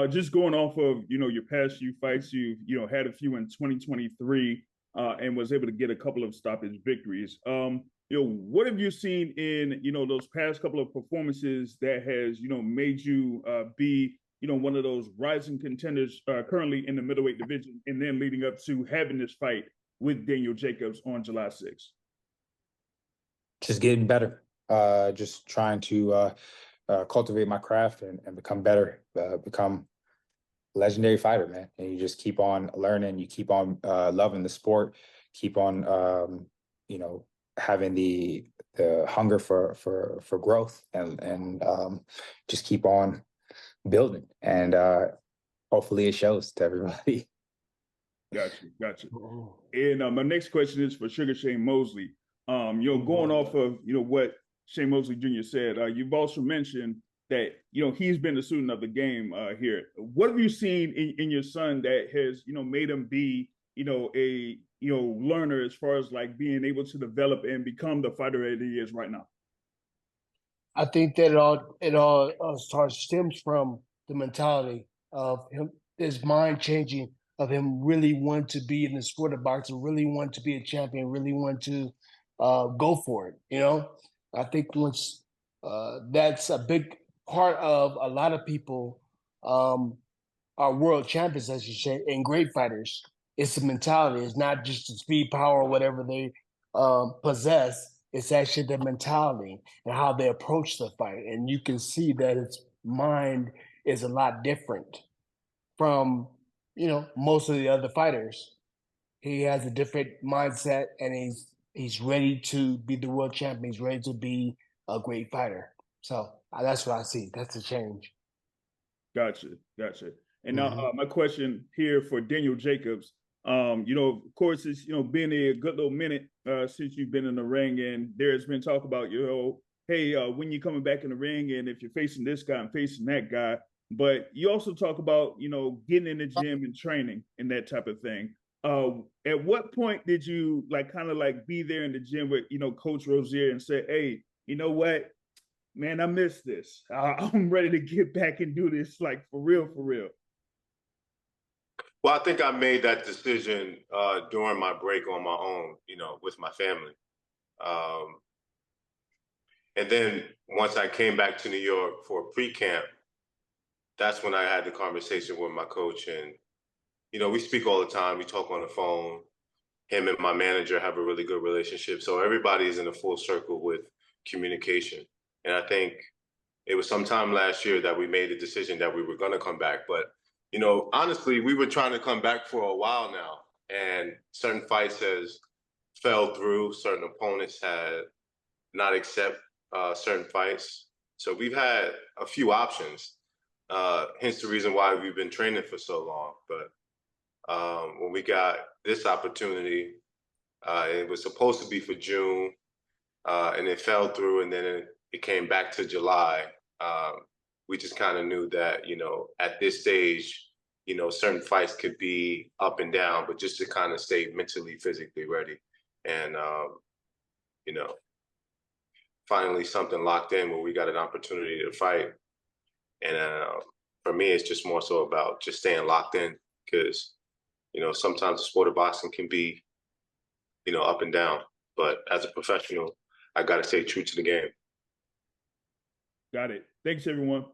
Just going off of your past few fights, you had a few in 2023, and was able to get a couple of stoppage victories. What have you seen in those past couple of performances that has made you be one of those rising contenders currently in the middleweight division, and then leading up to having this fight with Daniel Jacobs on July 6th? Just getting better. Just trying to cultivate my craft and become better, become a legendary fighter, man. And you just keep on learning, you keep on loving the sport, keep on having the hunger for growth, and just keep on building. And hopefully it shows to everybody. Gotcha. And my next question is for Sugar Shane Mosley. Going off of what Shane Mosley Jr. said, you've also mentioned that he's been the student of the game here. What have you seen in your son that has made him be a learner as far as like being able to develop and become the fighter that he is right now? I think that it all stems from the mentality of him, his mind changing, of him really want to be in the sport of boxing, really want to be a champion, really want to go for it. I think once that's a big part of a lot of people are world champions, as you say, and great fighters. It's the mentality. It's not just the speed, power, or whatever they possess. It's actually their mentality and how they approach the fight. And you can see that his mind is a lot different from, most of the other fighters. He has a different mindset, and he's ready to be the world champion. He's ready to be a great fighter. So that's what I see. That's a change. Gotcha. And now my question here for Daniel Jacobs. Of course, it's been a good little minute since you've been in the ring, and there's been talk about hey, when you're coming back in the ring, and if you're facing this guy and facing that guy. But you also talk about getting in the gym and training and that type of thing. At what point did you kind of be there in the gym with Coach Rozier and say, hey, you know what, man, I missed this. I'm ready to get back and do this for real, for real. Well, I think I made that decision during my break on my own, with my family. And then once I came back to New York for pre-camp, that's when I had the conversation with my coach. And, we speak all the time. We talk on the phone. Him and my manager have a really good relationship. So everybody's in a full circle with communication. And I think it was sometime last year that we made the decision that we were going to come back. But honestly, we were trying to come back for a while now, and certain fights has fell through. Certain opponents had not accept certain fights. So we've had a few options, hence the reason why we've been training for so long. But when we got this opportunity, it was supposed to be for June, and it fell through, and then it came back to July. We just kind of knew that, at this stage, certain fights could be up and down, but just to kind of stay mentally, physically ready. And, finally something locked in where we got an opportunity to fight. And for me, it's just more so about just staying locked in, because, sometimes the sport of boxing can be, up and down. But as a professional, I got to stay true to the game. Got it. Thanks, everyone.